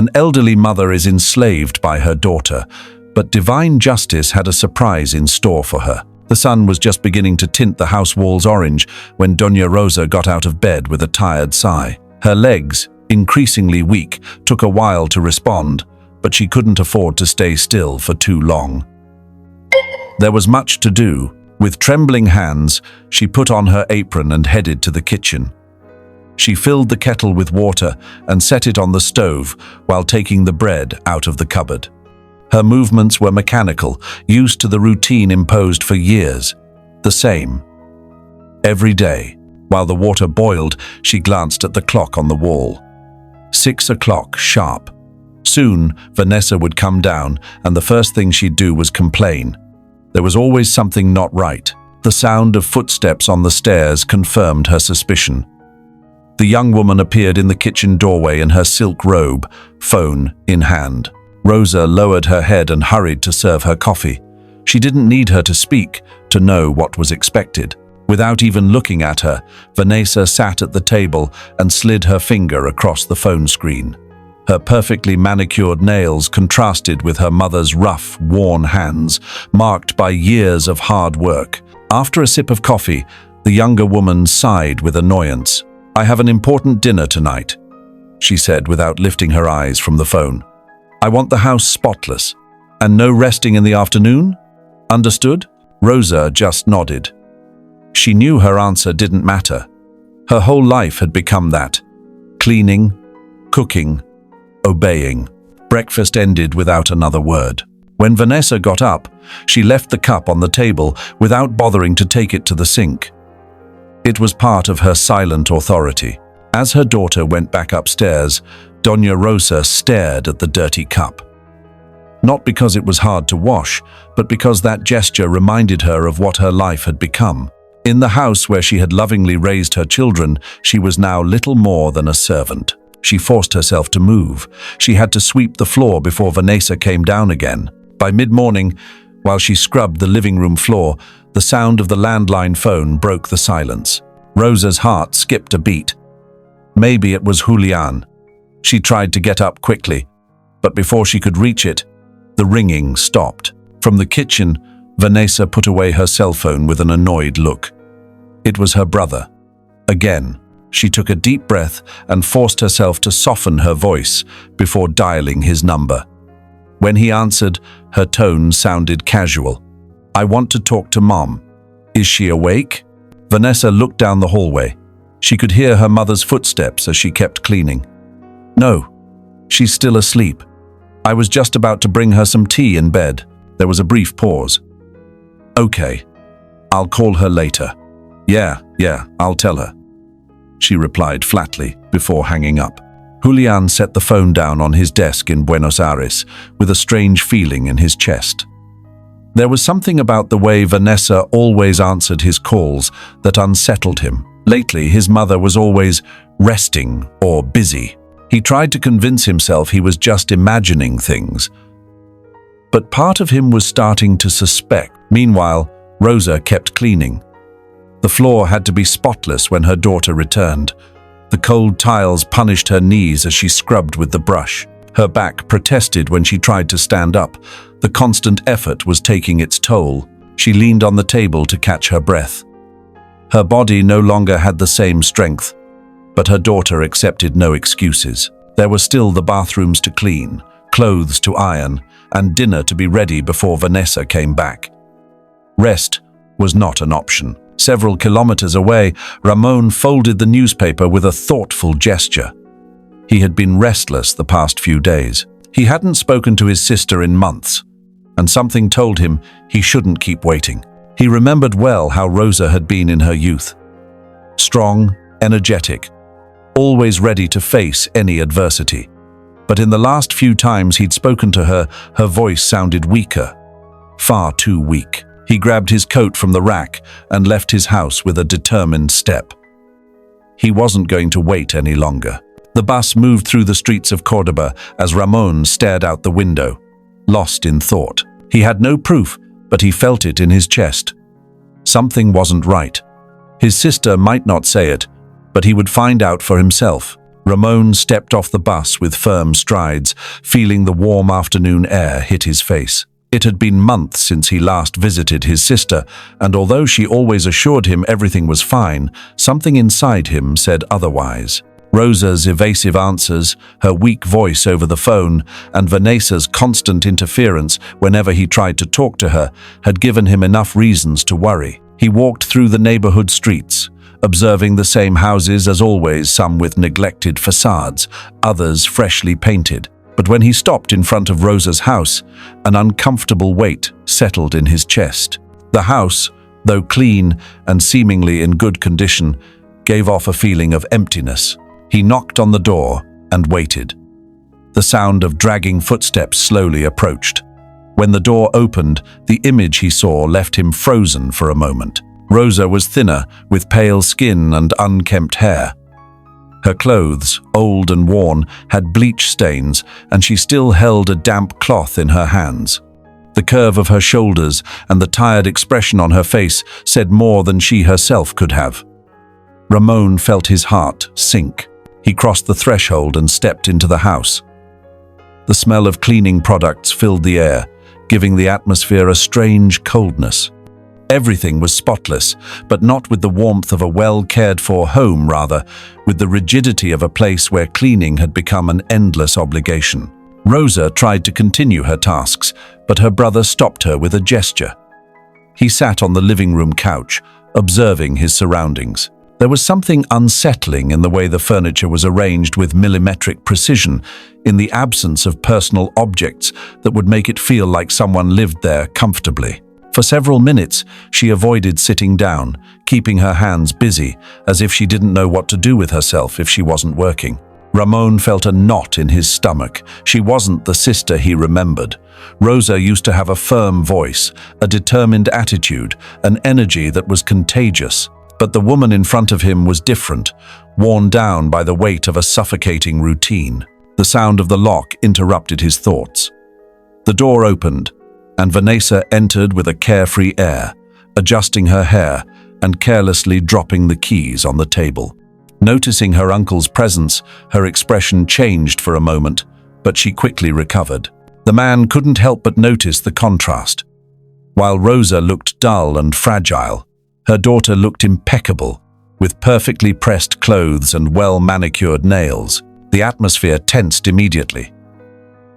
An elderly mother is enslaved by her daughter, but divine justice had a surprise in store for her. The sun was just beginning to tint the house walls orange when Doña Rosa got out of bed with a tired sigh. Her legs, increasingly weak, took a while to respond, but she couldn't afford to stay still for too long. There was much to do. With trembling hands, she put on her apron and headed to the kitchen. She filled the kettle with water and set it on the stove while taking the bread out of the cupboard. Her movements were mechanical, used to the routine imposed for years. The same. Every day, while the water boiled, she glanced at the clock on the wall. 6 o'clock sharp. Soon, Vanessa would come down, and the first thing she'd do was complain. There was always something not right. The sound of footsteps on the stairs confirmed her suspicion. The young woman appeared in the kitchen doorway in her silk robe, phone in hand. Rosa lowered her head and hurried to serve her coffee. She didn't need her to speak to know what was expected. Without even looking at her, Vanessa sat at the table and slid her finger across the phone screen. Her perfectly manicured nails contrasted with her mother's rough, worn hands, marked by years of hard work. After a sip of coffee, the younger woman sighed with annoyance. "I have an important dinner tonight," she said without lifting her eyes from the phone. "I want the house spotless. And no resting in the afternoon? Understood?" Rosa just nodded. She knew her answer didn't matter. Her whole life had become that. Cleaning, cooking, obeying. Breakfast ended without another word. When Vanessa got up, she left the cup on the table without bothering to take it to the sink. It was part of her silent authority. As her daughter went back upstairs, Doña Rosa stared at the dirty cup. Not because it was hard to wash, but because that gesture reminded her of what her life had become. In the house where she had lovingly raised her children, she was now little more than a servant. She forced herself to move. She had to sweep the floor before Vanessa came down again. By mid-morning, while she scrubbed the living room floor, the sound of the landline phone broke the silence. Rosa's heart skipped a beat. Maybe it was Julián. She tried to get up quickly, but before she could reach it, the ringing stopped. From the kitchen, Vanessa put away her cell phone with an annoyed look. It was her brother. Again, she took a deep breath and forced herself to soften her voice before dialing his number. When he answered, her tone sounded casual. "I want to talk to Mom. Is she awake?" Vanessa looked down the hallway. She could hear her mother's footsteps as she kept cleaning. "No, she's still asleep. I was just about to bring her some tea in bed." There was a brief pause. "Okay, I'll call her later." Yeah, I'll tell her," she replied flatly before hanging up. Julián set the phone down on his desk in Buenos Aires with a strange feeling in his chest. There was something about the way Vanessa always answered his calls that unsettled him. Lately, his mother was always resting or busy. He tried to convince himself he was just imagining things. But part of him was starting to suspect. Meanwhile, Rosa kept cleaning. The floor had to be spotless when her daughter returned. The cold tiles punished her knees as she scrubbed with the brush. Her back protested when she tried to stand up. The constant effort was taking its toll. She leaned on the table to catch her breath. Her body no longer had the same strength, but her daughter accepted no excuses. There were still the bathrooms to clean, clothes to iron, and dinner to be ready before Vanessa came back. Rest was not an option. Several kilometers away, Ramon folded the newspaper with a thoughtful gesture. He had been restless the past few days. He hadn't spoken to his sister in months, and something told him he shouldn't keep waiting. He remembered well how Rosa had been in her youth. Strong, energetic, always ready to face any adversity. But in the last few times he'd spoken to her, her voice sounded weaker, far too weak. He grabbed his coat from the rack and left his house with a determined step. He wasn't going to wait any longer. The bus moved through the streets of Córdoba as Ramon stared out the window, lost in thought. He had no proof, but he felt it in his chest. Something wasn't right. His sister might not say it, but he would find out for himself. Ramon stepped off the bus with firm strides, feeling the warm afternoon air hit his face. It had been months since he last visited his sister, and although she always assured him everything was fine, something inside him said otherwise. Rosa's evasive answers, her weak voice over the phone, and Vanessa's constant interference whenever he tried to talk to her had given him enough reasons to worry. He walked through the neighborhood streets, observing the same houses as always, some with neglected facades, others freshly painted. But when he stopped in front of Rosa's house, an uncomfortable weight settled in his chest. The house, though clean and seemingly in good condition, gave off a feeling of emptiness. He knocked on the door and waited. The sound of dragging footsteps slowly approached. When the door opened, the image he saw left him frozen for a moment. Rosa was thinner, with pale skin and unkempt hair. Her clothes, old and worn, had bleach stains, and she still held a damp cloth in her hands. The curve of her shoulders and the tired expression on her face said more than she herself could have. Ramon felt his heart sink. He crossed the threshold and stepped into the house. The smell of cleaning products filled the air, giving the atmosphere a strange coldness. Everything was spotless, but not with the warmth of a well-cared-for home, rather, with the rigidity of a place where cleaning had become an endless obligation. Rosa tried to continue her tasks, but her brother stopped her with a gesture. He sat on the living room couch, observing his surroundings. There was something unsettling in the way the furniture was arranged with millimetric precision, in the absence of personal objects that would make it feel like someone lived there comfortably. For several minutes, she avoided sitting down, keeping her hands busy, as if she didn't know what to do with herself if she wasn't working. Ramon felt a knot in his stomach. She wasn't the sister he remembered. Rosa used to have a firm voice, a determined attitude, an energy that was contagious. But the woman in front of him was different, worn down by the weight of a suffocating routine. The sound of the lock interrupted his thoughts. The door opened, and Vanessa entered with a carefree air, adjusting her hair and carelessly dropping the keys on the table. Noticing her uncle's presence, her expression changed for a moment, but she quickly recovered. The man couldn't help but notice the contrast. While Rosa looked dull and fragile, her daughter looked impeccable, with perfectly pressed clothes and well-manicured nails. The atmosphere tensed immediately.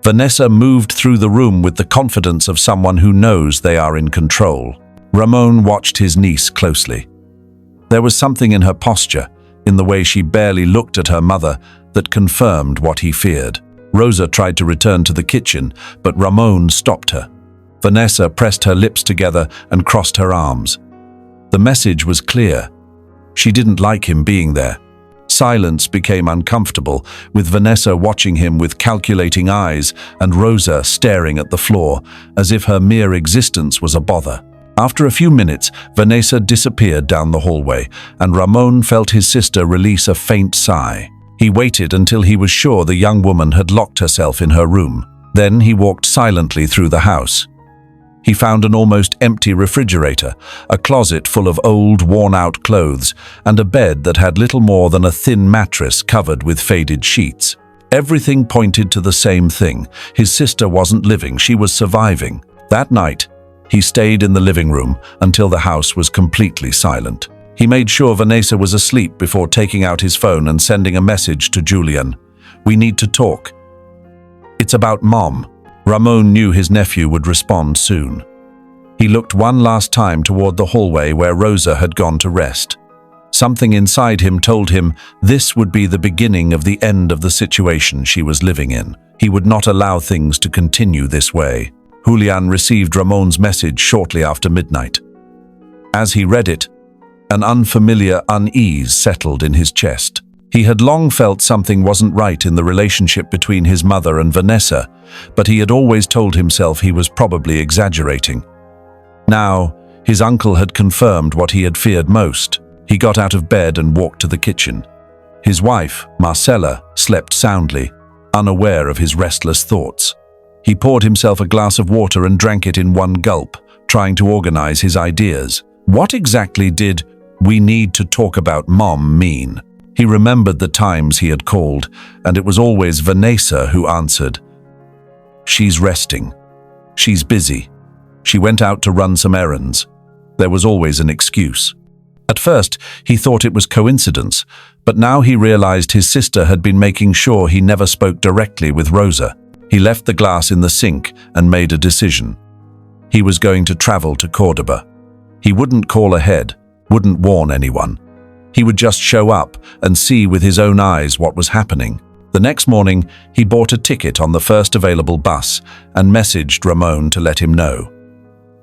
Vanessa moved through the room with the confidence of someone who knows they are in control. Ramon watched his niece closely. There was something in her posture, in the way she barely looked at her mother, that confirmed what he feared. Rosa tried to return to the kitchen, but Ramon stopped her. Vanessa pressed her lips together and crossed her arms. The message was clear. She didn't like him being there. Silence became uncomfortable, with Vanessa watching him with calculating eyes and Rosa staring at the floor, as if her mere existence was a bother. After a few minutes, Vanessa disappeared down the hallway, and Ramon felt his sister release a faint sigh. He waited until he was sure the young woman had locked herself in her room. Then he walked silently through the house. He found an almost empty refrigerator, a closet full of old, worn-out clothes, and a bed that had little more than a thin mattress covered with faded sheets. Everything pointed to the same thing. His sister wasn't living, she was surviving. That night, he stayed in the living room until the house was completely silent. He made sure Vanessa was asleep before taking out his phone and sending a message to Julian. "We need to talk. It's about Mom." Ramon knew his nephew would respond soon. He looked one last time toward the hallway where Rosa had gone to rest. Something inside him told him this would be the beginning of the end of the situation she was living in. He would not allow things to continue this way. Julian received Ramon's message shortly after midnight. As he read it, an unfamiliar unease settled in his chest. He had long felt something wasn't right in the relationship between his mother and Vanessa, but he had always told himself he was probably exaggerating. Now, his uncle had confirmed what he had feared most. He got out of bed and walked to the kitchen. His wife, Marcella, slept soundly, unaware of his restless thoughts. He poured himself a glass of water and drank it in one gulp, trying to organize his ideas. What exactly did "we need to talk about Mom" mean? He remembered the times he had called, and it was always Vanessa who answered. She's resting. She's busy. She went out to run some errands. There was always an excuse. At first, he thought it was coincidence, but now he realized his sister had been making sure he never spoke directly with Rosa. He left the glass in the sink and made a decision. He was going to travel to Cordoba. He wouldn't call ahead, wouldn't warn anyone. He would just show up and see with his own eyes what was happening. The next morning, he bought a ticket on the first available bus and messaged Ramon to let him know.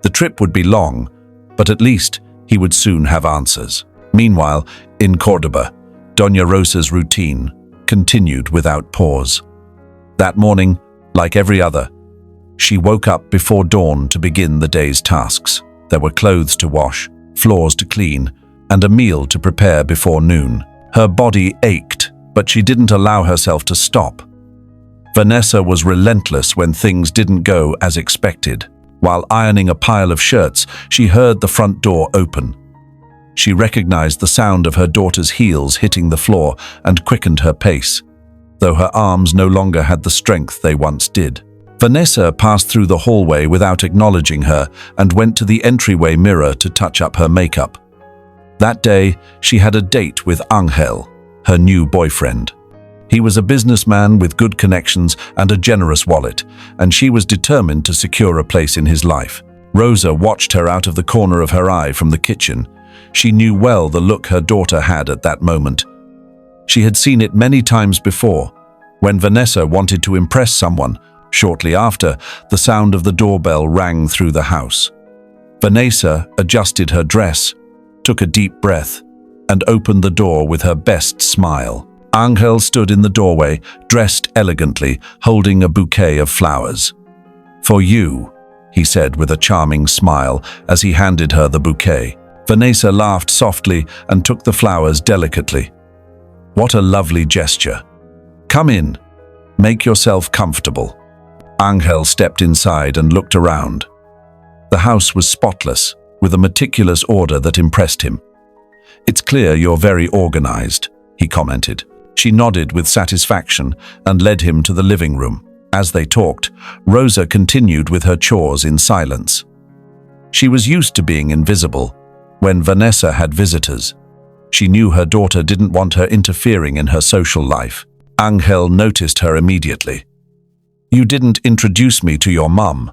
The trip would be long, but at least he would soon have answers. Meanwhile, in Cordoba, Doña Rosa's routine continued without pause. That morning, like every other, she woke up before dawn to begin the day's tasks. There were clothes to wash, floors to clean, and a meal to prepare before noon. Her body ached, but she didn't allow herself to stop. Vanessa was relentless when things didn't go as expected. While ironing a pile of shirts, she heard the front door open. She recognized the sound of her daughter's heels hitting the floor and quickened her pace, though her arms no longer had the strength they once did. Vanessa passed through the hallway without acknowledging her and went to the entryway mirror to touch up her makeup. That day, she had a date with Angel, her new boyfriend. He was a businessman with good connections and a generous wallet, and she was determined to secure a place in his life. Rosa watched her out of the corner of her eye from the kitchen. She knew well the look her daughter had at that moment. She had seen it many times before, when Vanessa wanted to impress someone. Shortly after, the sound of the doorbell rang through the house. Vanessa adjusted her dress, took a deep breath, and opened the door with her best smile. Angel stood in the doorway, dressed elegantly, holding a bouquet of flowers. "For you," he said with a charming smile as he handed her the bouquet. Vanessa laughed softly and took the flowers delicately. "What a lovely gesture. Come in. Make yourself comfortable." Angel stepped inside and looked around. The house was spotless, with a meticulous order that impressed him. "It's clear you're very organized," he commented. She nodded with satisfaction and led him to the living room. As they talked, Rosa continued with her chores in silence. She was used to being invisible when Vanessa had visitors. She knew her daughter didn't want her interfering in her social life. Angel noticed her immediately. "You didn't introduce me to your mum,"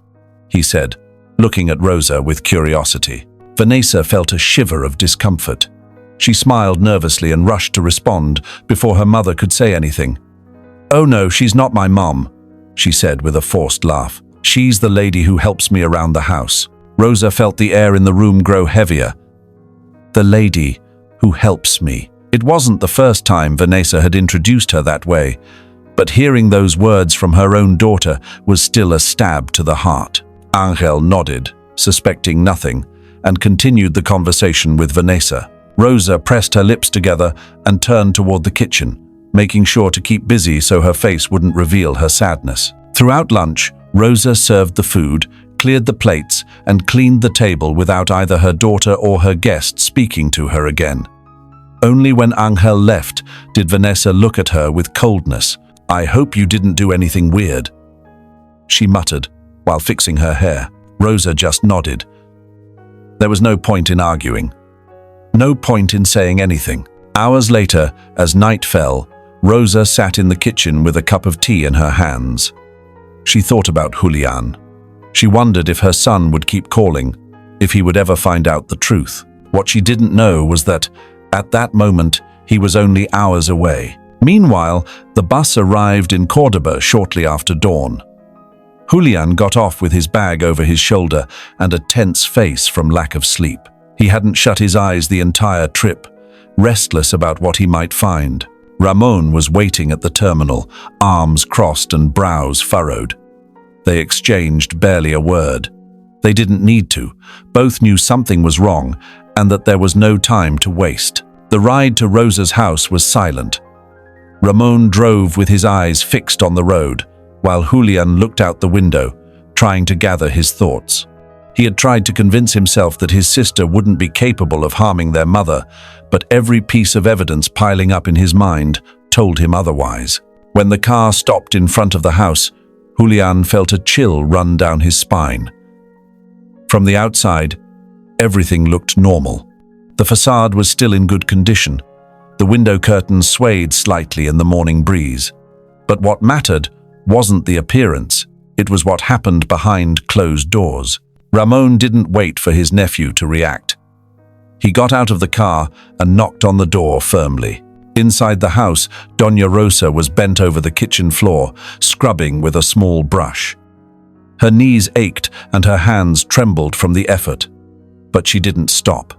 he said, looking at Rosa with curiosity. Vanessa felt a shiver of discomfort. She smiled nervously and rushed to respond before her mother could say anything. "Oh no, she's not my mom," she said with a forced laugh. "She's the lady who helps me around the house." Rosa felt the air in the room grow heavier. "The lady who helps me." It wasn't the first time Vanessa had introduced her that way, but hearing those words from her own daughter was still a stab to the heart. Angel nodded, suspecting nothing, and continued the conversation with Vanessa. Rosa pressed her lips together and turned toward the kitchen, making sure to keep busy so her face wouldn't reveal her sadness. Throughout lunch, Rosa served the food, cleared the plates, and cleaned the table without either her daughter or her guest speaking to her again. Only when Angel left did Vanessa look at her with coldness. "I hope you didn't do anything weird," she muttered while fixing her hair. Rosa just nodded. There was no point in arguing. No point in saying anything. Hours later, as night fell, Rosa sat in the kitchen with a cup of tea in her hands. She thought about Julian. She wondered if her son would keep calling, if he would ever find out the truth. What she didn't know was that, at that moment, he was only hours away. Meanwhile, the bus arrived in Cordoba shortly after dawn. Julian got off with his bag over his shoulder and a tense face from lack of sleep. He hadn't shut his eyes the entire trip, restless about what he might find. Ramon was waiting at the terminal, arms crossed and brows furrowed. They exchanged barely a word. They didn't need to. Both knew something was wrong and that there was no time to waste. The ride to Rosa's house was silent. Ramon drove with his eyes fixed on the road, while Julian looked out the window, trying to gather his thoughts. He had tried to convince himself that his sister wouldn't be capable of harming their mother, but every piece of evidence piling up in his mind told him otherwise. When the car stopped in front of the house, Julian felt a chill run down his spine. From the outside, everything looked normal. The facade was still in good condition. The window curtains swayed slightly in the morning breeze. But what mattered wasn't the appearance, it was what happened behind closed doors. Ramon didn't wait for his nephew to react. He got out of the car and knocked on the door firmly. Inside the house, Doña Rosa was bent over the kitchen floor, scrubbing with a small brush. Her knees ached and her hands trembled from the effort. But she didn't stop.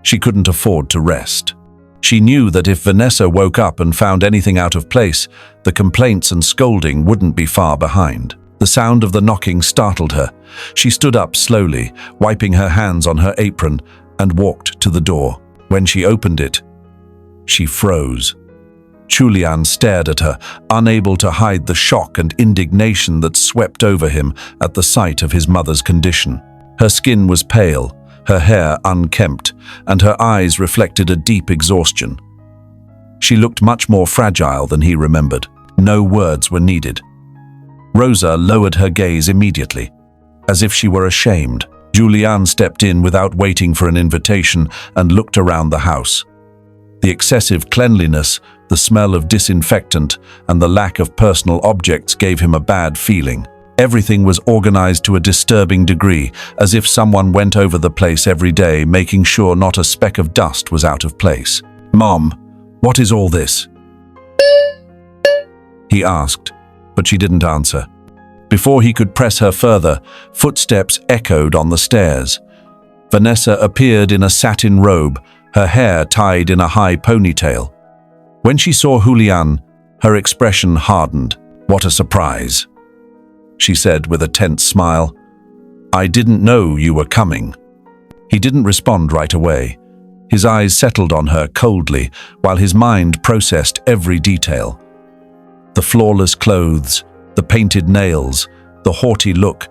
She couldn't afford to rest. She knew that if Vanessa woke up and found anything out of place, the complaints and scolding wouldn't be far behind. The sound of the knocking startled her. She stood up slowly, wiping her hands on her apron, and walked to the door. When she opened it, she froze. Julian stared at her, unable to hide the shock and indignation that swept over him at the sight of his mother's condition. Her skin was pale, her hair unkempt, and her eyes reflected a deep exhaustion. She looked much more fragile than he remembered. No words were needed. Rosa lowered her gaze immediately, as if she were ashamed. Julian stepped in without waiting for an invitation and looked around the house. The excessive cleanliness, the smell of disinfectant, and the lack of personal objects gave him a bad feeling. Everything was organized to a disturbing degree, as if someone went over the place every day, making sure not a speck of dust was out of place. "Mom, what is all this?" he asked, but she didn't answer. Before he could press her further, footsteps echoed on the stairs. Vanessa appeared in a satin robe, her hair tied in a high ponytail. When she saw Julian, her expression hardened. "What a surprise," she said with a tense smile. "I didn't know you were coming." He didn't respond right away. His eyes settled on her coldly, while his mind processed every detail. The flawless clothes, the painted nails, the haughty look,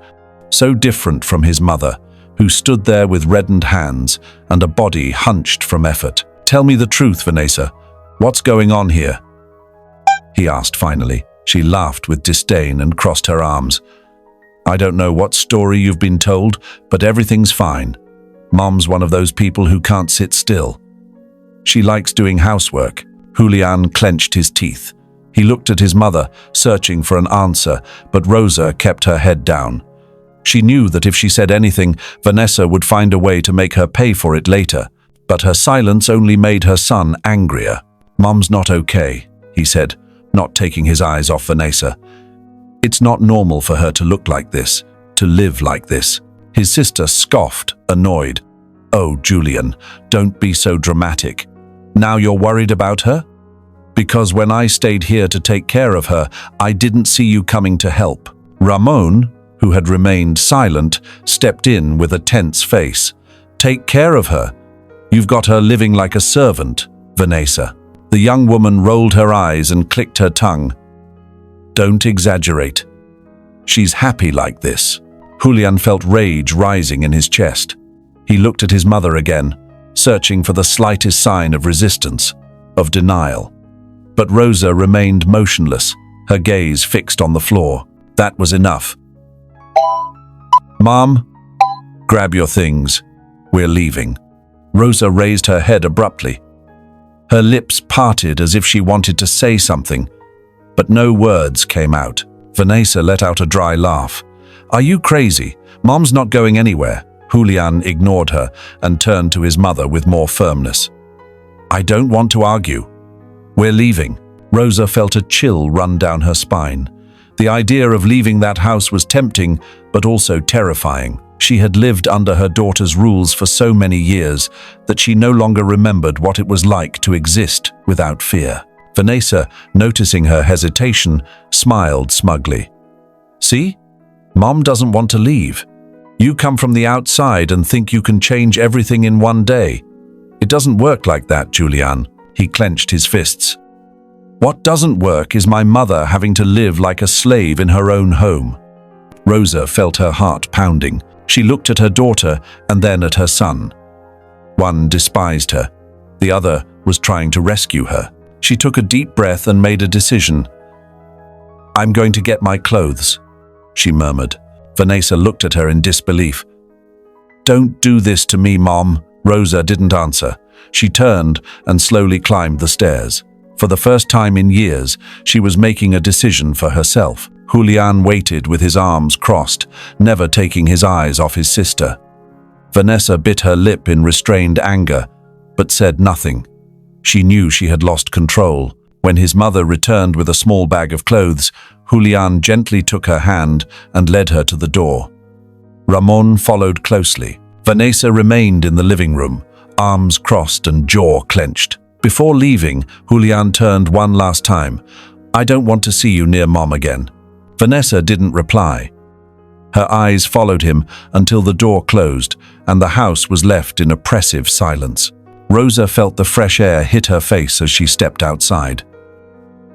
so different from his mother, who stood there with reddened hands and a body hunched from effort. "Tell me the truth, Vanessa. What's going on here?" he asked finally. She laughed with disdain and crossed her arms. "I don't know what story you've been told, but everything's fine. Mom's one of those people who can't sit still. She likes doing housework." Julian clenched his teeth. He looked at his mother, searching for an answer, but Rosa kept her head down. She knew that if she said anything, Vanessa would find a way to make her pay for it later, but her silence only made her son angrier. "Mom's not okay," he said, not taking his eyes off Vanessa. "It's not normal for her to look like this, to live like this." His sister scoffed, annoyed. "Oh, Julian, don't be so dramatic. Now you're worried about her? Because when I stayed here to take care of her, I didn't see you coming to help." Ramon, who had remained silent, stepped in with a tense face. "Take care of her? You've got her living like a servant, Vanessa." The young woman rolled her eyes and clicked her tongue. "Don't exaggerate. She's happy like this." Julian felt rage rising in his chest. He looked at his mother again, searching for the slightest sign of resistance, of denial. But Rosa remained motionless, her gaze fixed on the floor. That was enough. "Mom, grab your things. We're leaving." Rosa raised her head abruptly. Her lips parted as if she wanted to say something, but no words came out. Vanessa let out a dry laugh. "Are you crazy? Mom's not going anywhere." Julian ignored her and turned to his mother with more firmness. "I don't want to argue. We're leaving." Rosa felt a chill run down her spine. The idea of leaving that house was tempting, but also terrifying. She had lived under her daughter's rules for so many years that she no longer remembered what it was like to exist without fear. Vanessa, noticing her hesitation, smiled smugly. "See? Mom doesn't want to leave. You come from the outside and think you can change everything in one day. It doesn't work like that, Julian." He clenched his fists. "What doesn't work is my mother having to live like a slave in her own home." Rosa felt her heart pounding. She looked at her daughter and then at her son. One despised her. The other was trying to rescue her. She took a deep breath and made a decision. "I'm going to get my clothes," she murmured. Vanessa looked at her in disbelief. "Don't do this to me, Mom." Rosa didn't answer. She turned and slowly climbed the stairs. For the first time in years, she was making a decision for herself. Julian waited with his arms crossed, never taking his eyes off his sister. Vanessa bit her lip in restrained anger, but said nothing. She knew she had lost control. When his mother returned with a small bag of clothes, Julian gently took her hand and led her to the door. Ramon followed closely. Vanessa remained in the living room, arms crossed and jaw clenched. Before leaving, Julian turned one last time. "I don't want to see you near Mom again." Vanessa didn't reply. Her eyes followed him until the door closed and the house was left in oppressive silence. Rosa felt the fresh air hit her face as she stepped outside.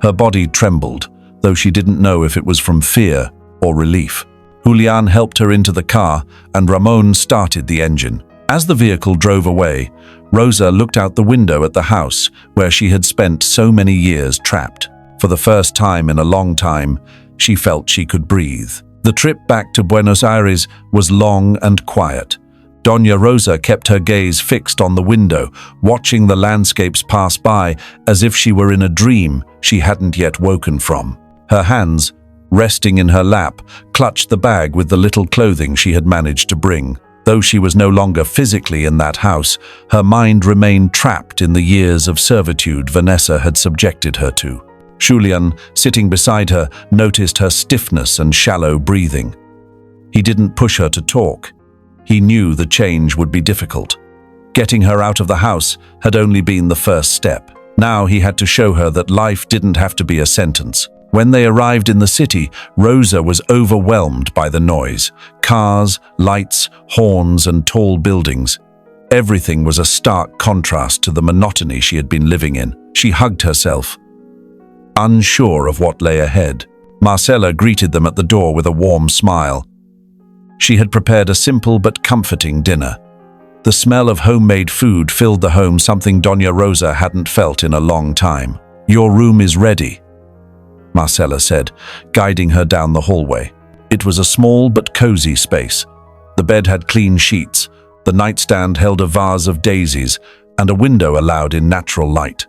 Her body trembled, though she didn't know if it was from fear or relief. Julian helped her into the car and Ramon started the engine. As the vehicle drove away, Rosa looked out the window at the house where she had spent so many years trapped. For the first time in a long time, she felt she could breathe. The trip back to Buenos Aires was long and quiet. Doña Rosa kept her gaze fixed on the window, watching the landscapes pass by as if she were in a dream she hadn't yet woken from. Her hands, resting in her lap, clutched the bag with the little clothing she had managed to bring. Though she was no longer physically in that house, her mind remained trapped in the years of servitude Vanessa had subjected her to. Julian, sitting beside her, noticed her stiffness and shallow breathing. He didn't push her to talk. He knew the change would be difficult. Getting her out of the house had only been the first step. Now he had to show her that life didn't have to be a sentence. When they arrived in the city, Rosa was overwhelmed by the noise. Cars, lights, horns, and tall buildings. Everything was a stark contrast to the monotony she had been living in. She hugged herself, unsure of what lay ahead. Marcela greeted them at the door with a warm smile. She had prepared a simple but comforting dinner. The smell of homemade food filled the home, something Doña Rosa hadn't felt in a long time. "Your room is ready," Marcela said, guiding her down the hallway. It was a small but cozy space. The bed had clean sheets, the nightstand held a vase of daisies, and a window allowed in natural light.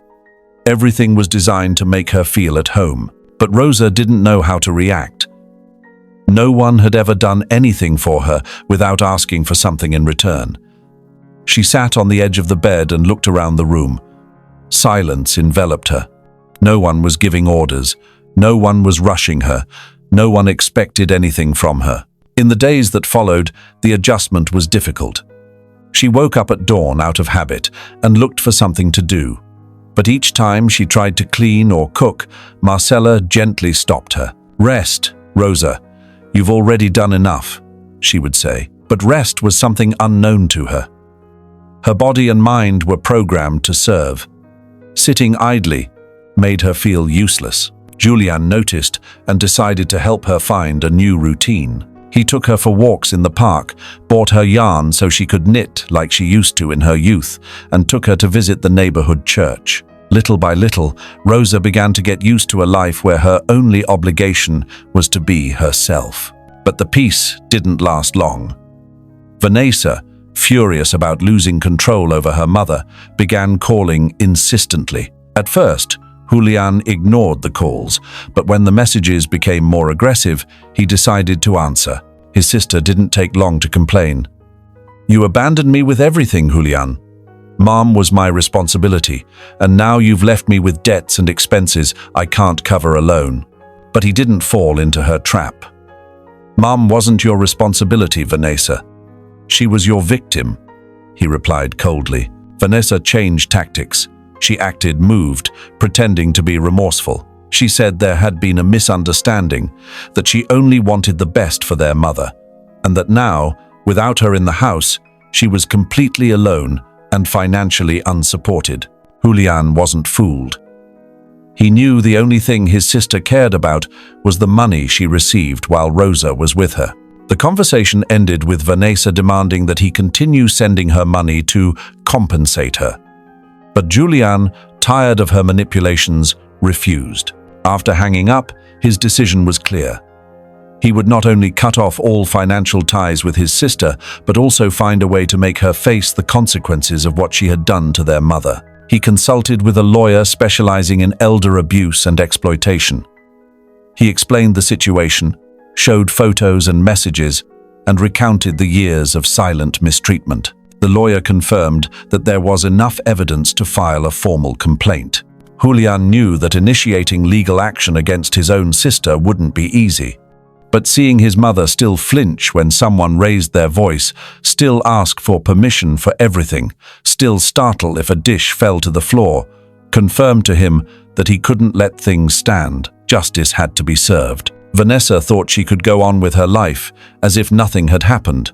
Everything was designed to make her feel at home, but Rosa didn't know how to react. No one had ever done anything for her without asking for something in return. She sat on the edge of the bed and looked around the room. Silence enveloped her. No one was giving orders. No one was rushing her. No one expected anything from her. In the days that followed, the adjustment was difficult. She woke up at dawn out of habit and looked for something to do. But each time she tried to clean or cook, Marcela gently stopped her. "Rest, Rosa. You've already done enough," she would say. But rest was something unknown to her. Her body and mind were programmed to serve. Sitting idly made her feel useless. Julian noticed and decided to help her find a new routine. He took her for walks in the park, bought her yarn so she could knit like she used to in her youth, and took her to visit the neighborhood church. Little by little, Rosa began to get used to a life where her only obligation was to be herself. But the peace didn't last long. Vanessa, furious about losing control over her mother, began calling insistently. At first, Julian ignored the calls, but when the messages became more aggressive, he decided to answer. His sister didn't take long to complain. "You abandoned me with everything, Julian. Mom was my responsibility, and now you've left me with debts and expenses I can't cover alone." But he didn't fall into her trap. "Mom wasn't your responsibility, Vanessa. She was your victim," he replied coldly. Vanessa changed tactics. She acted moved, pretending to be remorseful. She said there had been a misunderstanding, that she only wanted the best for their mother, and that now, without her in the house, she was completely alone and financially unsupported. Julian wasn't fooled. He knew the only thing his sister cared about was the money she received while Rosa was with her. The conversation ended with Vanessa demanding that he continue sending her money to compensate her. But Julian, tired of her manipulations, refused. After hanging up, his decision was clear. He would not only cut off all financial ties with his sister, but also find a way to make her face the consequences of what she had done to their mother. He consulted with a lawyer specializing in elder abuse and exploitation. He explained the situation, showed photos and messages, and recounted the years of silent mistreatment. The lawyer confirmed that there was enough evidence to file a formal complaint. Julian knew that initiating legal action against his own sister wouldn't be easy. But seeing his mother still flinch when someone raised their voice, still ask for permission for everything, still startle if a dish fell to the floor, confirmed to him that he couldn't let things stand. Justice had to be served. Vanessa thought she could go on with her life as if nothing had happened.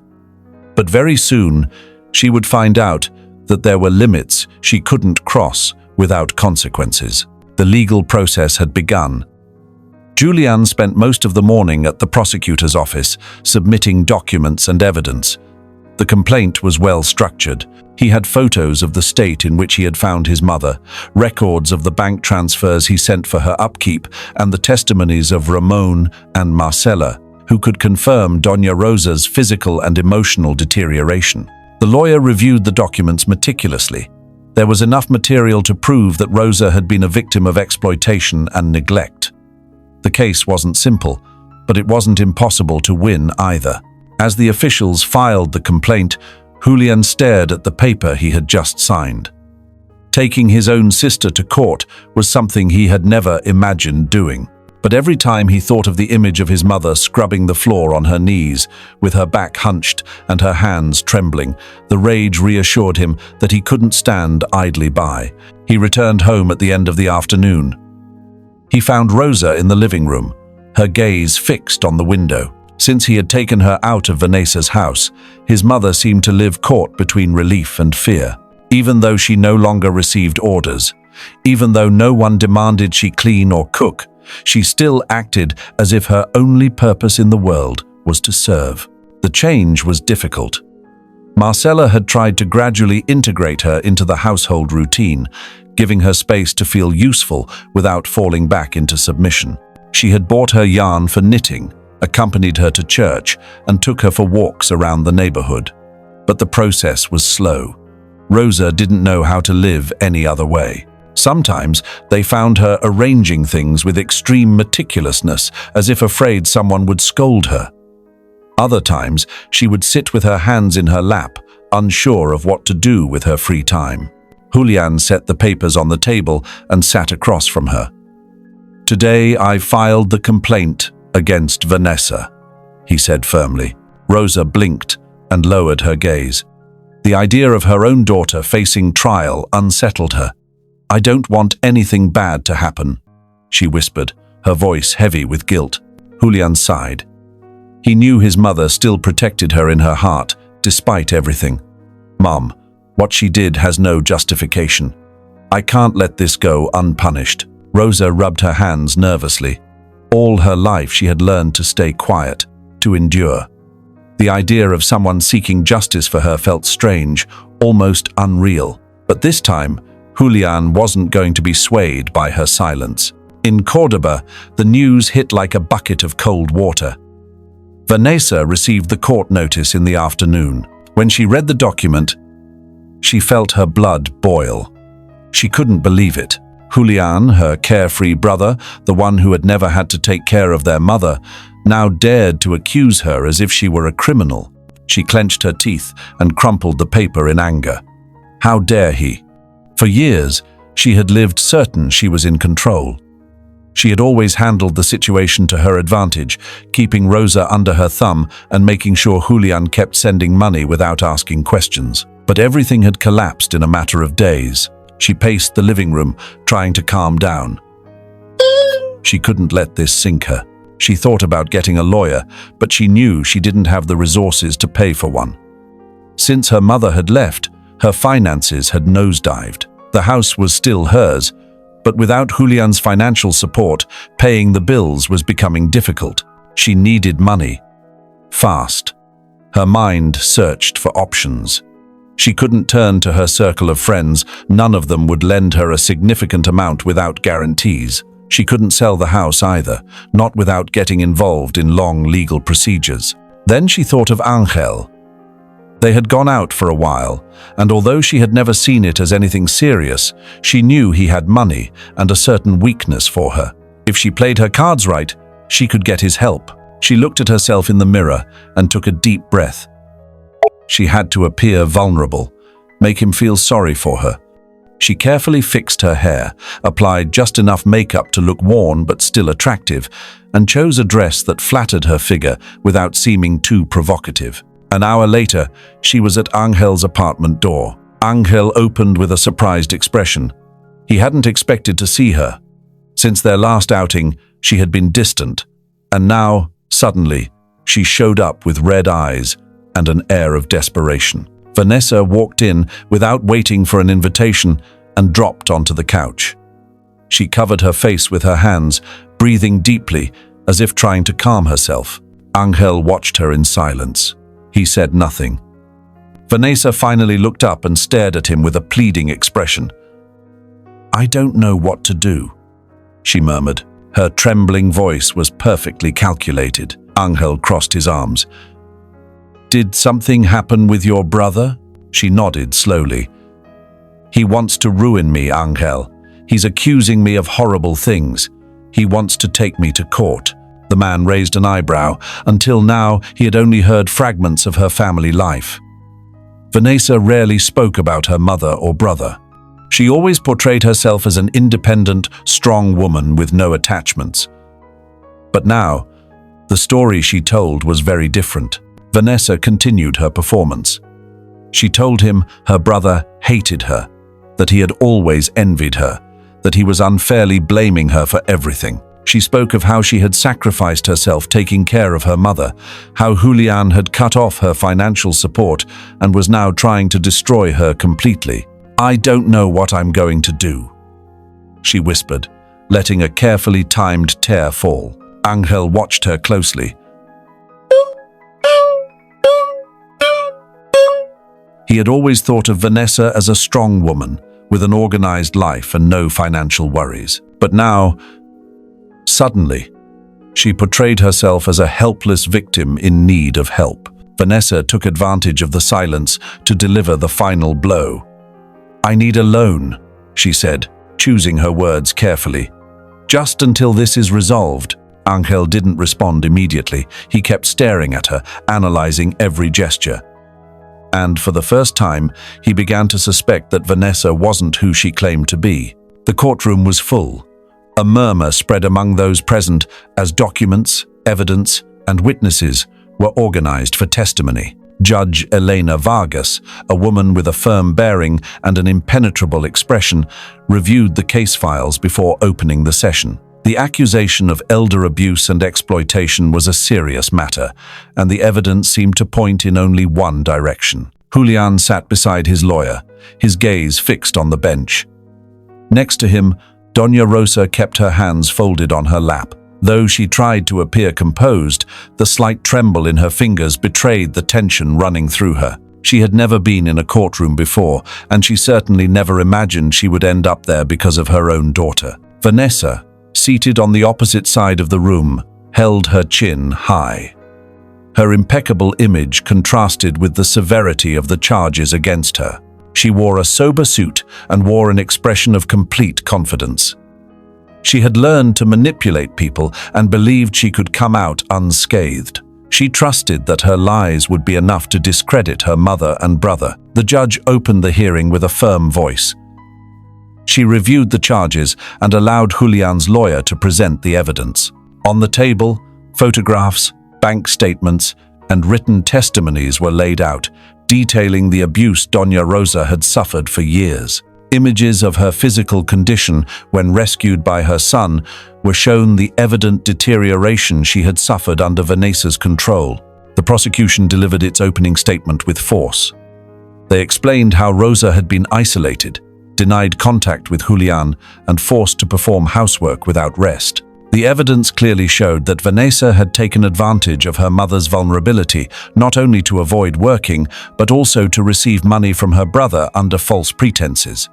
But very soon, she would find out that there were limits she couldn't cross without consequences. The legal process had begun. Julian spent most of the morning at the prosecutor's office, submitting documents and evidence. The complaint was well structured. He had photos of the state in which he had found his mother, records of the bank transfers he sent for her upkeep, and the testimonies of Ramon and Marcela, who could confirm Doña Rosa's physical and emotional deterioration. The lawyer reviewed the documents meticulously. There was enough material to prove that Rosa had been a victim of exploitation and neglect. The case wasn't simple, but it wasn't impossible to win either. As the officials filed the complaint, Julian stared at the paper he had just signed. Taking his own sister to court was something he had never imagined doing. But every time he thought of the image of his mother scrubbing the floor on her knees, with her back hunched and her hands trembling, the rage reassured him that he couldn't stand idly by. He returned home at the end of the afternoon. He found Rosa in the living room, her gaze fixed on the window. Since he had taken her out of Vanessa's house, his mother seemed to live caught between relief and fear. Even though she no longer received orders, even though no one demanded she clean or cook, she still acted as if her only purpose in the world was to serve. The change was difficult. Marcela had tried to gradually integrate her into the household routine, giving her space to feel useful without falling back into submission. She had bought her yarn for knitting, accompanied her to church, and took her for walks around the neighborhood. But the process was slow. Rosa didn't know how to live any other way. Sometimes they found her arranging things with extreme meticulousness, as if afraid someone would scold her. Other times, she would sit with her hands in her lap, unsure of what to do with her free time. Julian set the papers on the table and sat across from her. "Today I filed the complaint against Vanessa," he said firmly. Rosa blinked and lowered her gaze. The idea of her own daughter facing trial unsettled her. "I don't want anything bad to happen," she whispered, her voice heavy with guilt. Julian sighed. He knew his mother still protected her in her heart, despite everything. "Mom, what she did has no justification. I can't let this go unpunished." Rosa rubbed her hands nervously. All her life she had learned to stay quiet, to endure. The idea of someone seeking justice for her felt strange, almost unreal. But this time, Julian wasn't going to be swayed by her silence. In Córdoba, the news hit like a bucket of cold water. Vanessa received the court notice in the afternoon. When she read the document, she felt her blood boil. She couldn't believe it. Julian, her carefree brother, the one who had never had to take care of their mother, now dared to accuse her as if she were a criminal. She clenched her teeth and crumpled the paper in anger. How dare he? For years, she had lived certain she was in control. She had always handled the situation to her advantage, keeping Rosa under her thumb and making sure Julian kept sending money without asking questions. But everything had collapsed in a matter of days. She paced the living room, trying to calm down. She couldn't let this sink her. She thought about getting a lawyer, but she knew she didn't have the resources to pay for one. Since her mother had left, her finances had nosedived. The house was still hers, but without Julian's financial support, paying the bills was becoming difficult. She needed money. Fast. Her mind searched for options. She couldn't turn to her circle of friends. None of them would lend her a significant amount without guarantees. She couldn't sell the house either, not without getting involved in long legal procedures. Then she thought of Angel. They had gone out for a while, and although she had never seen it as anything serious, she knew he had money and a certain weakness for her. If she played her cards right, she could get his help. She looked at herself in the mirror and took a deep breath. She had to appear vulnerable, make him feel sorry for her. She carefully fixed her hair, applied just enough makeup to look worn but still attractive, and chose a dress that flattered her figure without seeming too provocative. An hour later, she was at Angel's apartment door. Angel opened with a surprised expression. He hadn't expected to see her. Since their last outing, she had been distant, and now, suddenly, she showed up with red eyes and an air of desperation. Vanessa walked in without waiting for an invitation and dropped onto the couch. She covered her face with her hands, breathing deeply, as if trying to calm herself. Angel watched her in silence. He said nothing. Vanessa finally looked up and stared at him with a pleading expression. "I don't know what to do," she murmured. Her trembling voice was perfectly calculated. Angel crossed his arms. "Did something happen with your brother?" She nodded slowly. "He wants to ruin me, Angel. He's accusing me of horrible things. He wants to take me to court." The man raised an eyebrow. Until now, he had only heard fragments of her family life. Vanessa rarely spoke about her mother or brother. She always portrayed herself as an independent, strong woman with no attachments. But now, the story she told was very different. Vanessa continued her performance. She told him her brother hated her, that he had always envied her, that he was unfairly blaming her for everything. She spoke of how she had sacrificed herself taking care of her mother, how Julian had cut off her financial support and was now trying to destroy her completely. "I don't know what I'm going to do," she whispered, letting a carefully timed tear fall. Angel watched her closely. He had always thought of Vanessa as a strong woman, with an organized life and no financial worries. But now, suddenly, she portrayed herself as a helpless victim in need of help. Vanessa took advantage of the silence to deliver the final blow. "I need a loan," she said, choosing her words carefully. "Just until this is resolved." Angel didn't respond immediately. He kept staring at her, analyzing every gesture. And for the first time, he began to suspect that Vanessa wasn't who she claimed to be. The courtroom was full. A murmur spread among those present as documents, evidence, and witnesses were organized for testimony. Judge Elena Vargas, a woman with a firm bearing and an impenetrable expression, reviewed the case files before opening the session. The accusation of elder abuse and exploitation was a serious matter, and the evidence seemed to point in only one direction. Julian sat beside his lawyer, his gaze fixed on the bench. Next to him, Doña Rosa kept her hands folded on her lap. Though she tried to appear composed, the slight tremble in her fingers betrayed the tension running through her. She had never been in a courtroom before, and she certainly never imagined she would end up there because of her own daughter. Vanessa, seated on the opposite side of the room, held her chin high. Her impeccable image contrasted with the severity of the charges against her. She wore a sober suit and wore an expression of complete confidence. She had learned to manipulate people and believed she could come out unscathed. She trusted that her lies would be enough to discredit her mother and brother. The judge opened the hearing with a firm voice. She reviewed the charges and allowed Julian's lawyer to present the evidence. On the table, photographs, bank statements, and written testimonies were laid out, detailing the abuse Doña Rosa had suffered for years. Images of her physical condition when rescued by her son were shown the evident deterioration she had suffered under Vanessa's control. The prosecution delivered its opening statement with force. They explained how Rosa had been isolated, denied contact with Julian, and forced to perform housework without rest. The evidence clearly showed that Vanessa had taken advantage of her mother's vulnerability, not only to avoid working, but also to receive money from her brother under false pretenses.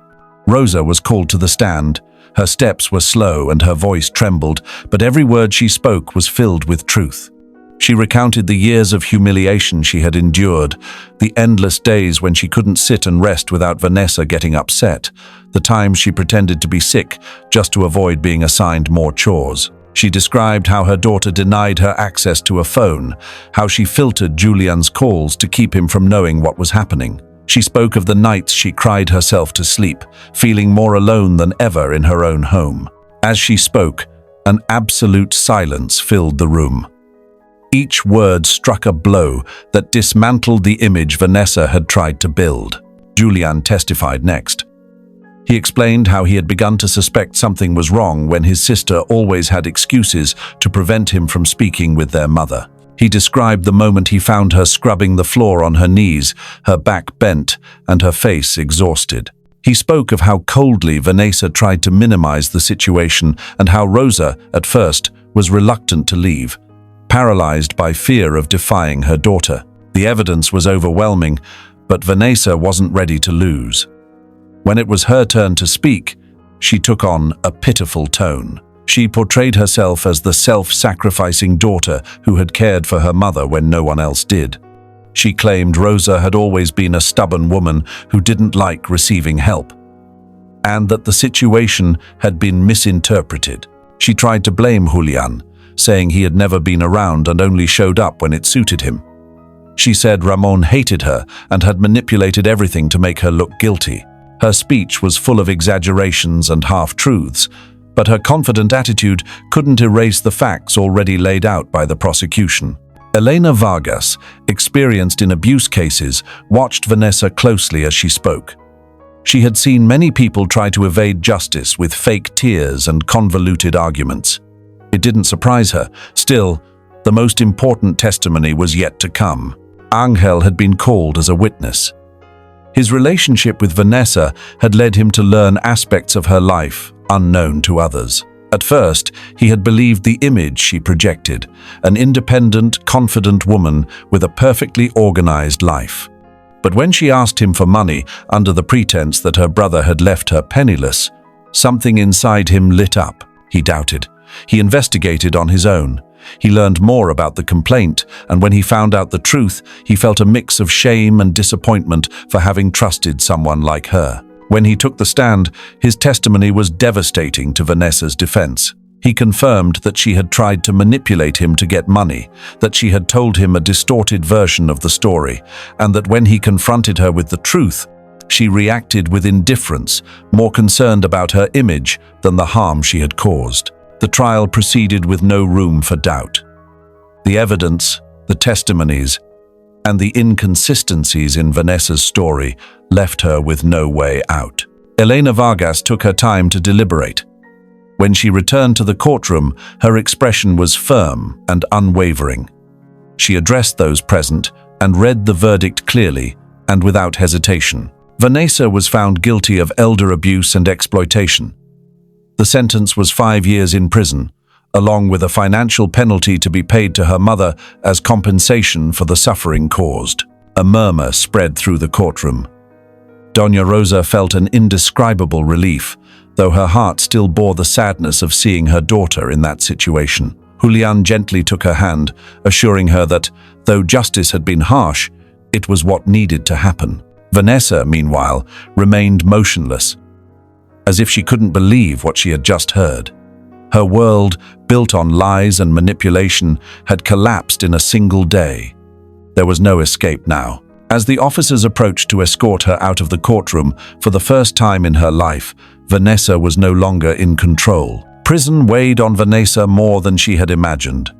Rosa was called to the stand. Her steps were slow and her voice trembled, but every word she spoke was filled with truth. She recounted the years of humiliation she had endured, the endless days when she couldn't sit and rest without Vanessa getting upset, the times she pretended to be sick just to avoid being assigned more chores. She described how her daughter denied her access to a phone, how she filtered Julian's calls to keep him from knowing what was happening. She spoke of the nights she cried herself to sleep, feeling more alone than ever in her own home. As she spoke, an absolute silence filled the room. Each word struck a blow that dismantled the image Vanessa had tried to build. Julian testified next. He explained how he had begun to suspect something was wrong when his sister always had excuses to prevent him from speaking with their mother. He described the moment he found her scrubbing the floor on her knees, her back bent and her face exhausted. He spoke of how coldly Vanessa tried to minimize the situation and how Rosa, at first, was reluctant to leave, paralyzed by fear of defying her daughter. The evidence was overwhelming, but Vanessa wasn't ready to lose. When it was her turn to speak, she took on a pitiful tone. She portrayed herself as the self-sacrificing daughter who had cared for her mother when no one else did. She claimed Rosa had always been a stubborn woman who didn't like receiving help, and that the situation had been misinterpreted. She tried to blame Julian, saying he had never been around and only showed up when it suited him. She said Ramon hated her and had manipulated everything to make her look guilty. Her speech was full of exaggerations and half-truths, but her confident attitude couldn't erase the facts already laid out by the prosecution. Elena Vargas, experienced in abuse cases, watched Vanessa closely as she spoke. She had seen many people try to evade justice with fake tears and convoluted arguments. It didn't surprise her. Still, the most important testimony was yet to come. Angel had been called as a witness. His relationship with Vanessa had led him to learn aspects of her life unknown to others. At first, he had believed the image she projected, an independent, confident woman with a perfectly organized life. But when she asked him for money under the pretense that her brother had left her penniless, something inside him lit up. He doubted. He investigated on his own. He learned more about the complaint, and when he found out the truth, he felt a mix of shame and disappointment for having trusted someone like her. When he took the stand, his testimony was devastating to Vanessa's defense. He confirmed that she had tried to manipulate him to get money, that she had told him a distorted version of the story, and that when he confronted her with the truth, she reacted with indifference, more concerned about her image than the harm she had caused. The trial proceeded with no room for doubt. The evidence, the testimonies, and the inconsistencies in Vanessa's story left her with no way out. Elena Vargas took her time to deliberate. When she returned to the courtroom, her expression was firm and unwavering. She addressed those present and read the verdict clearly and without hesitation. Vanessa was found guilty of elder abuse and exploitation. The sentence was 5 years in prison, along with a financial penalty to be paid to her mother as compensation for the suffering caused. A murmur spread through the courtroom. Doña Rosa felt an indescribable relief, though her heart still bore the sadness of seeing her daughter in that situation. Julian gently took her hand, assuring her that, though justice had been harsh, it was what needed to happen. Vanessa, meanwhile, remained motionless, as if she couldn't believe what she had just heard. Her world, built on lies and manipulation, had collapsed in a single day. There was no escape now. As the officers approached to escort her out of the courtroom for the first time in her life, Vanessa was no longer in control. Prison weighed on Vanessa more than she had imagined.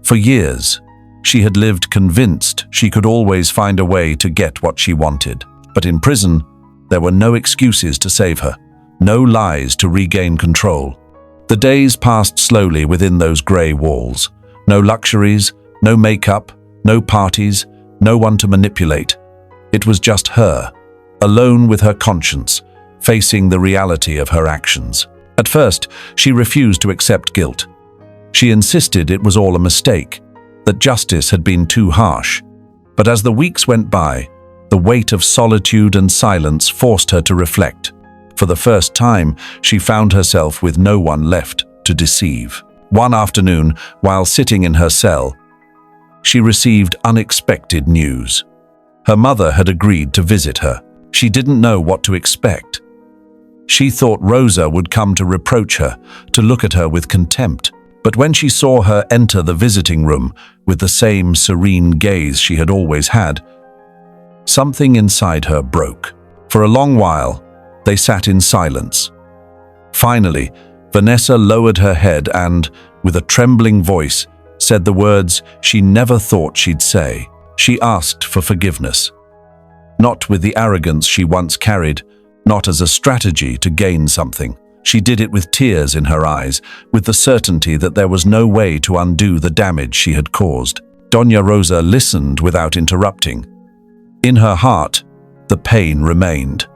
For years, she had lived convinced she could always find a way to get what she wanted. But in prison, there were no excuses to save her, no lies to regain control. The days passed slowly within those grey walls. No luxuries, no makeup, no parties, no one to manipulate. It was just her, alone with her conscience, facing the reality of her actions. At first, she refused to accept guilt. She insisted it was all a mistake, that justice had been too harsh. But as the weeks went by, the weight of solitude and silence forced her to reflect. For the first time, she found herself with no one left to deceive. One afternoon, while sitting in her cell, she received unexpected news. Her mother had agreed to visit her. She didn't know what to expect. She thought Rosa would come to reproach her, to look at her with contempt. But when she saw her enter the visiting room with the same serene gaze she had always had, something inside her broke. For a long while, they sat in silence. Finally, Vanessa lowered her head and, with a trembling voice, said the words she never thought she'd say. She asked for forgiveness. Not with the arrogance she once carried, not as a strategy to gain something. She did it with tears in her eyes, with the certainty that there was no way to undo the damage she had caused. Doña Rosa listened without interrupting. In her heart, the pain remained,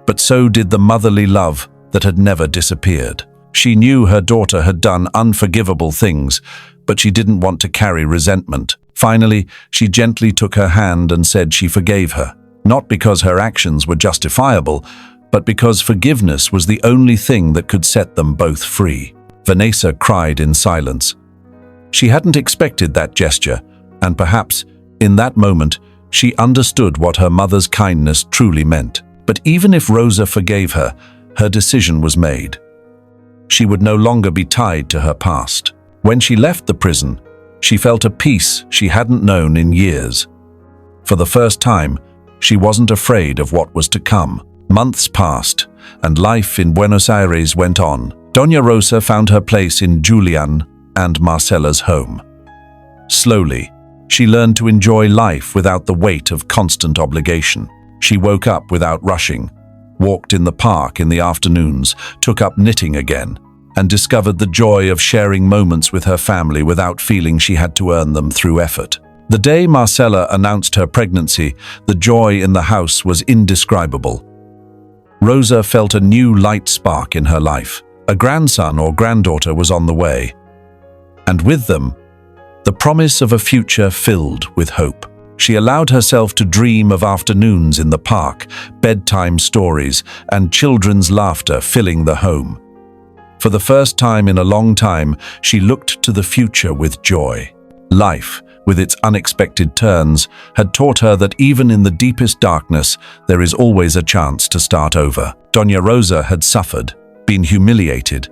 but so did the motherly love that had never disappeared. She knew her daughter had done unforgivable things, but she didn't want to carry resentment. Finally, she gently took her hand and said she forgave her, not because her actions were justifiable, but because forgiveness was the only thing that could set them both free. Vanessa cried in silence. She hadn't expected that gesture, and perhaps, in that moment, she understood what her mother's kindness truly meant. But even if Rosa forgave her, her decision was made. She would no longer be tied to her past. When she left the prison, she felt a peace she hadn't known in years. For the first time, she wasn't afraid of what was to come. Months passed, and life in Buenos Aires went on. Doña Rosa found her place in Julian and Marcela's home. Slowly, she learned to enjoy life without the weight of constant obligation. She woke up without rushing, walked in the park in the afternoons, took up knitting again, and discovered the joy of sharing moments with her family without feeling she had to earn them through effort. The day Marcela announced her pregnancy, the joy in the house was indescribable. Rosa felt a new light spark in her life. A grandson or granddaughter was on the way. And with them, the promise of a future filled with hope. She allowed herself to dream of afternoons in the park, bedtime stories, and children's laughter filling the home. For the first time in a long time, she looked to the future with joy. Life, with its unexpected turns, had taught her that even in the deepest darkness, there is always a chance to start over. Doña Rosa had suffered, been humiliated,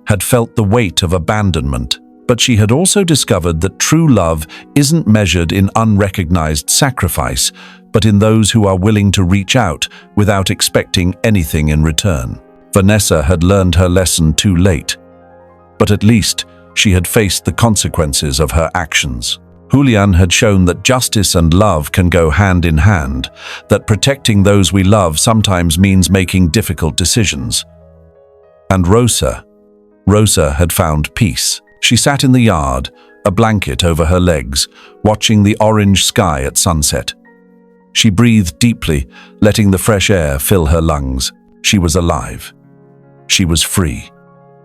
had felt the weight of abandonment, but she had also discovered that true love isn't measured in unrecognized sacrifice, but in those who are willing to reach out without expecting anything in return. Vanessa had learned her lesson too late, but at least she had faced the consequences of her actions. Julian had shown that justice and love can go hand in hand, that protecting those we love sometimes means making difficult decisions. And Rosa had found peace. She sat in the yard, a blanket over her legs, watching the orange sky at sunset. She breathed deeply, letting the fresh air fill her lungs. She was alive. She was free.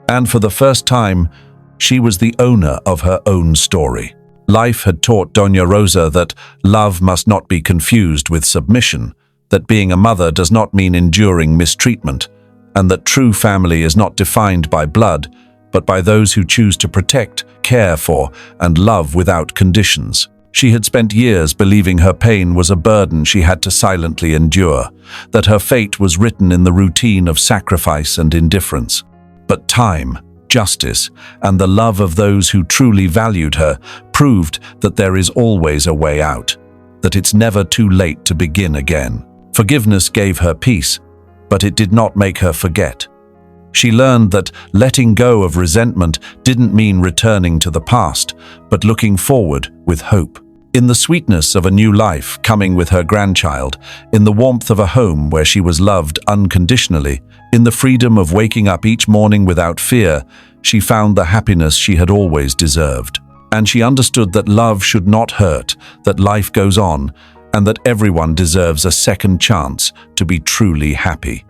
And for the first time, she was the owner of her own story. Life had taught Doña Rosa that love must not be confused with submission, that being a mother does not mean enduring mistreatment, and that true family is not defined by blood, but by those who choose to protect, care for, and love without conditions. She had spent years believing her pain was a burden she had to silently endure, that her fate was written in the routine of sacrifice and indifference. But time, justice, and the love of those who truly valued her proved that there is always a way out, that it's never too late to begin again. Forgiveness gave her peace, but it did not make her forget. She learned that letting go of resentment didn't mean returning to the past, but looking forward with hope. In the sweetness of a new life coming with her grandchild, in the warmth of a home where she was loved unconditionally, in the freedom of waking up each morning without fear, she found the happiness she had always deserved. And she understood that love should not hurt, that life goes on, and that everyone deserves a second chance to be truly happy.